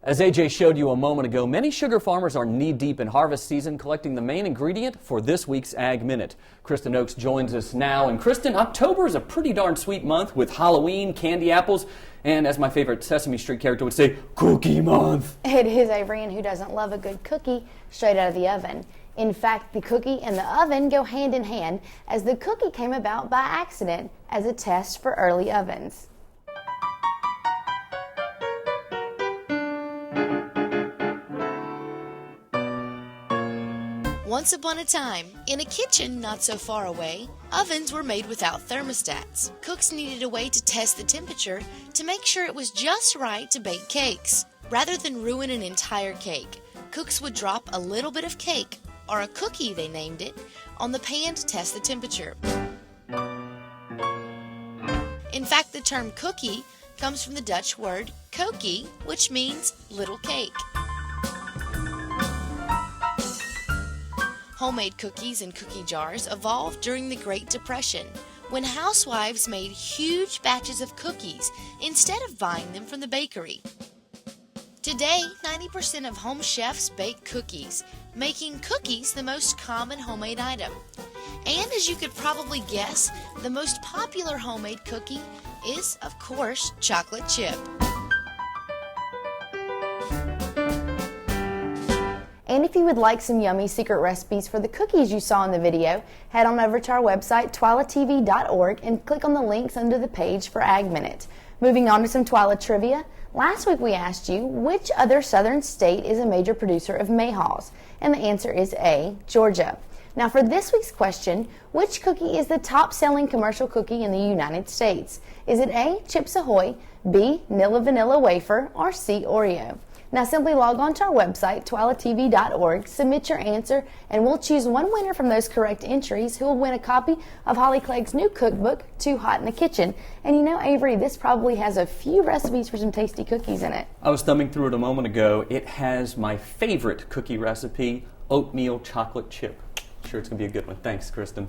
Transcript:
As AJ showed you a moment ago, many sugar farmers are knee-deep in harvest season, collecting the main ingredient for this week's Ag Minute. Kristen Oakes joins us now. And Kristen, October is a pretty darn sweet month with Halloween, candy apples, and as my favorite Sesame Street character would say, Cookie Month. It is, Avery, and who doesn't love a good cookie straight out of the oven? In fact, the cookie and the oven go hand in hand, as the cookie came about by accident as a test for early ovens. Once upon a time, in a kitchen not so far away, ovens were made without thermostats. Cooks needed a way to test the temperature to make sure it was just right to bake cakes. Rather than ruin an entire cake, cooks would drop a little bit of cake, or a cookie they named it, on the pan to test the temperature. In fact, the term cookie comes from the Dutch word koekie, which means little cake. Homemade cookies and cookie jars evolved during the Great Depression, when housewives made huge batches of cookies instead of buying them from the bakery. Today, 90% of home chefs bake cookies, making cookies the most common homemade item. And as you could probably guess, the most popular homemade cookie is, of course, chocolate chip. And if you would like some yummy secret recipes for the cookies you saw in the video, head on over to our website, twilatv.org, and click on the links under the page for Ag Minute. Moving on to some Twila trivia. Last week we asked you, which other southern state is a major producer of mayhaws? And the answer is A, Georgia. Now for this week's question, which cookie is the top-selling commercial cookie in the United States? Is it A, Chips Ahoy, B, Nilla Vanilla Wafer, or C, Oreo? Now simply log on to our website, twilatv.org, submit your answer, and we'll choose one winner from those correct entries who will win a copy of Holly Clegg's new cookbook, Too Hot in the Kitchen. And you know, Avery, this probably has a few recipes for some tasty cookies in it. I was thumbing through it a moment ago. It has my favorite cookie recipe, oatmeal chocolate chip. Sure, it's going to be a good one. Thanks, Kristen.